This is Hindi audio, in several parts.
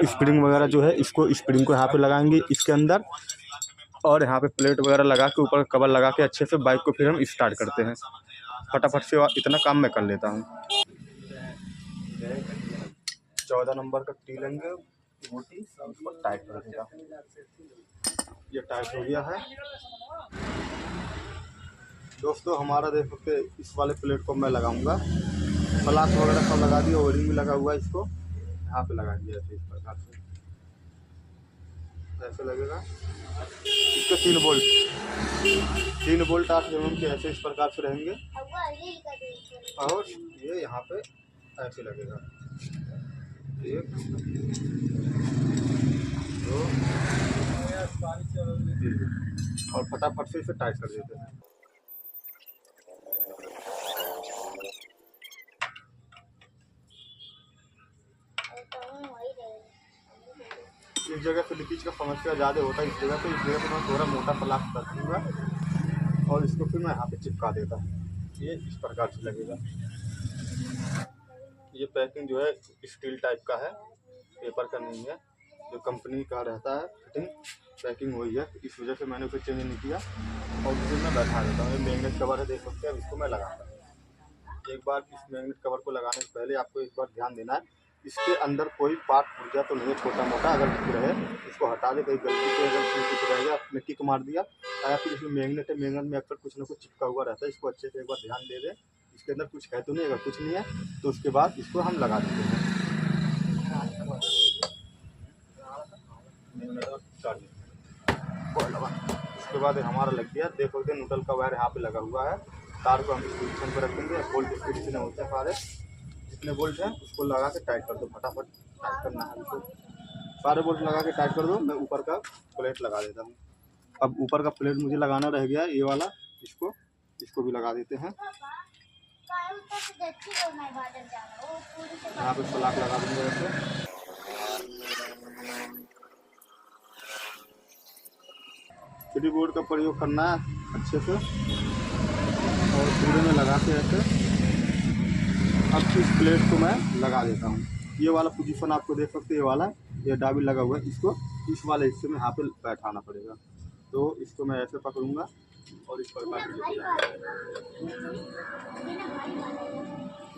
स्प्रिंग वगैरह जो है इसको स्प्रिंग को यहाँ पे लगाएंगे इसके अंदर, और यहाँ पे प्लेट वगैरह लगा के ऊपर कवर लगा के अच्छे से बाइक को फिर हम स्टार्ट करते हैं। फटाफट से इतना काम मैं कर लेता हूँ। 14 नंबर का टी लेंगे मोटी, उसको टाइट कर देगा। ये टाइट हो गया है दोस्तों हमारा। देख सकते इस वाले प्लेट को मैं लगाऊंगा, प्लास वगैरह सब लगा दिया, ओरिंग भी लगा हुआ है, इसको यहाँ पे लगा दिया ऐसे इस प्रकार से ऐसे लगेगा। इसके 3 बोल्ट 8 mm के ऐसे इस प्रकार से रहेंगे, और ये यहाँ पे ऐसे लगेगा। 1 2 और फटाफट से इसे टाइट कर देते हैं। इस जगह पे लीकेज का समस्या ज़्यादा होता है, इस जगह पे मैं थोड़ा मोटा प्लास कर दूँगा और इसको फिर मैं यहाँ पे चिपका देता हूँ। ये इस प्रकार से लगेगा। ये पैकिंग जो है स्टील टाइप का है, पेपर का नहीं है, जो कंपनी का रहता है फिटिंग पैकिंग वही है, इस वजह से मैंने उसे चेंज नहीं किया और फिर मैं बैठा देता हूँ। ये मैग्नेट कवर है, देख सकते हैं। अब इसको मैं लगाता हूँ। एक बार इस मैग्नेट कवर को लगाने से पहले आपको एक बार ध्यान देना है, इसके अंदर कोई पार्ट टूट गया तो नहीं है, छोटा मोटा अगर टूट रहे इसको हटा दे। कहीं गलती से अगर टूट रह गया, मिट्टी को मार दिया, या फिर इसमें मैग्नेट है, मैग्नेट में अक्सर कुछ ना कुछ चिपका हुआ रहता है, इसको अच्छे से एक बार ध्यान दे दें। इसके अंदर कुछ है तो नहीं, अगर कुछ नहीं है तो उसके बाद इसको हम लगा देते हैं। उसके बाद हमारा लग गया, देख सकते हैं न्यूट्रल का वायर यहाँ पे लगा हुआ है। तार को हम इस पोजीशन पर रखेंगे, बोल्ट स्पीड जितने होते हैं सारे जितने बोल्ट हैं उसको लगा के टाइट कर दो। फटाफट टाइट करना है इसको, सारे बोल्ट लगा के टाइट कर दो। मैं ऊपर का प्लेट लगा देता हूँ। अब ऊपर का प्लेट मुझे लगाना रह गया ये वाला, इसको भी लगा देते हैं। यहाँ पे स्लाक लगा देंगे ऐसे। फ्री बोर्ड का प्रयोग करना है अच्छे से और पूरे में लगा के ऐसे। अब इस प्लेट को मैं लगा देता हूँ। ये वाला पोजीशन आपको देख सकते हैं, ये वाला ये डाबी लगा हुआ है, इसको इस वाले हिस्से में यहाँ पे बैठाना पड़ेगा। तो इसको मैं ऐसे पकड़ूंगा और इस प्रकार से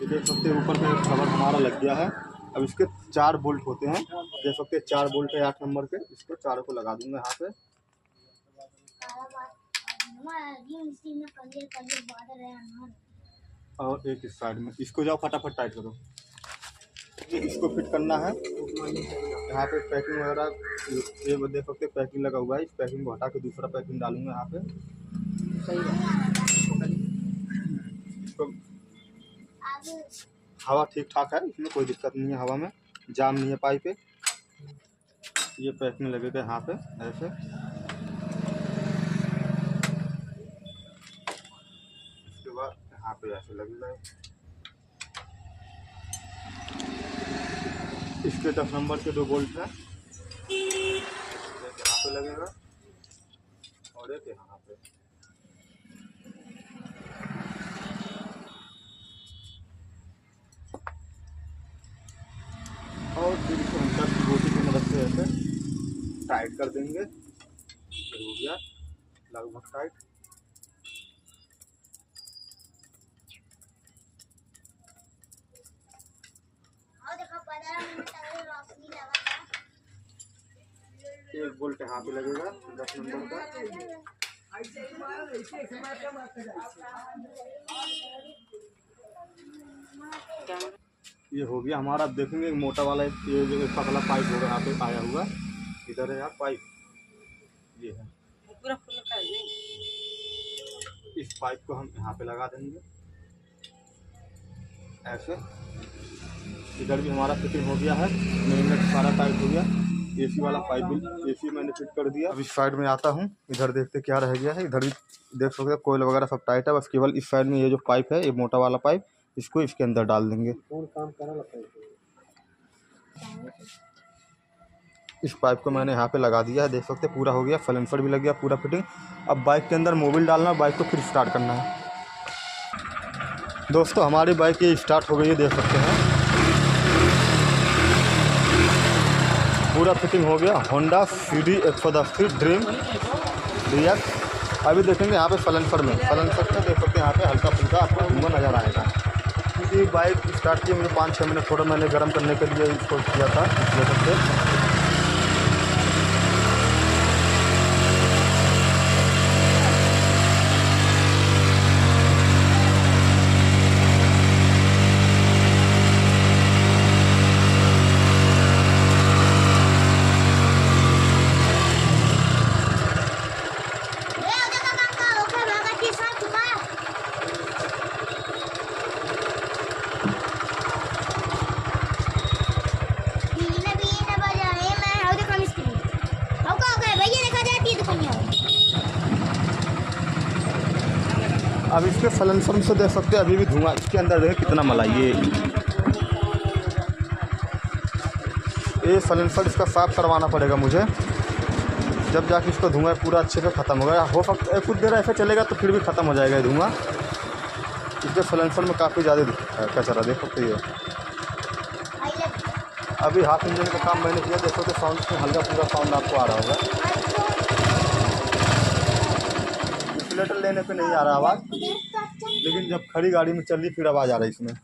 ये देख सकते हैं ऊपर का कवर हमारा लग गया है। अब इसके 4 बोल्ट होते हैं, देख सकते हैं 4 बोल्ट है 8 नंबर के, इसको चारों को लगा दूंगा यहाँ पे। और एक इस साइड में, इसको जाओ फटाफट टाइट करो। इसको फिट करना है यहाँ पे। पैकिंग वगैरह ये देख सकते हैं पैकिंग लगा हुआ है, इस पैकिंग को हटा के दूसरा पैकिंग डालूंगा यहाँ पे। इसको हवा ठीक ठाक है, इसमें कोई दिक्कत नहीं है, हवा में जाम नहीं है पाइप पे। ये पैकिंग लगेगा यहाँ पे ऐसे। इसके बाद यहाँ पे ऐसे लगेगा। इसके 10 नंबर के 2 बोल्ट है, एक यहाँ पे लगेगा और एक यहाँ पे। और फिर इसको हम 10 की गोटी की मदद से ऐसे टाइट कर देंगे। हो गया लगभग टाइट। एक बोल्ट यहाँ पे लगेगा 10 नंबर का। ये हो गया हमारा। आप देखेंगे मोटा वाला ये जो पतला पाइप होगा यहाँ पे आया हुआ, इधर है यार पाइप, ये है। इस पाइप को हम यहाँ पे लगा देंगे ऐसे। इधर भी हमारा फिटिंग हो गया है, मैग्नेट सारा टाइट हो गया। एसी वाला पाइप भी एसी मैंने फिट कर दिया। अब इस साइड में आता हूँ, इधर देखते क्या रह गया है। इधर भी देख सकते हैं कोयल वगैरह सब टाइट है, बस केवल इस साइड में ये जो पाइप है, ये मोटा वाला पाइप, इसको इसके अंदर डाल देंगे। इस पाइप को मैंने यहाँ पे लगा दिया है, देख सकते हैं पूरा हो गया, साइलेंसर भी लग गया पूरा फिटिंग। अब बाइक के अंदर मोबिल डालना, बाइक को फिर स्टार्ट करना है। दोस्तों हमारी बाइक ये स्टार्ट हो गई है, देख सकते हैं। पूरा फिटिंग हो गया। Honda CD 110 dream DX। अभी देखेंगे यहाँ पे सलेंसर में देख सकते हैं यहाँ पे हल्का फुल्का आपको धुआं नज़र आएगा, क्योंकि बाइक स्टार्ट की मैंने 5-6 मिनट थोड़ा मैंने गर्म करने के लिए इसको किया था, देख सकते हैं। अब इसके सलेंसर से देख सकते हैं अभी भी धुआं इसके अंदर देखिए कितना मलाई ये सलेंसर इसका साफ़ करवाना पड़ेगा मुझे, जब जाके इसका धुआं पूरा अच्छे से ख़त्म होगा। हो सकता है कुछ देर ऐसे चलेगा तो फिर भी ख़त्म हो जाएगा ये धुआं। इसके सलेंसर में काफ़ी ज़्यादा कचरा देख सकते हैं। अभी हाफ इंजन का काम मैंने किया, देखो तो साउंड में हल्का पूरा साउंड आपको आ रहा होगा। एक्सीलेटर लेने पे नहीं आ रहा आवाज़, लेकिन जब खड़ी गाड़ी में चल रही फिर आवाज़ आ रही इसमें।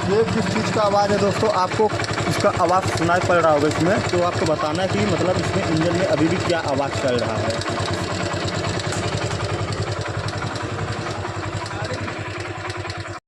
ये किस चीज़ का आवाज़ है दोस्तों, आपको इसका आवाज़ सुनाई पड़ रहा होगा इसमें, तो आपको बताना है कि मतलब इसमें इंजन में अभी भी क्या आवाज़ चल रहा है।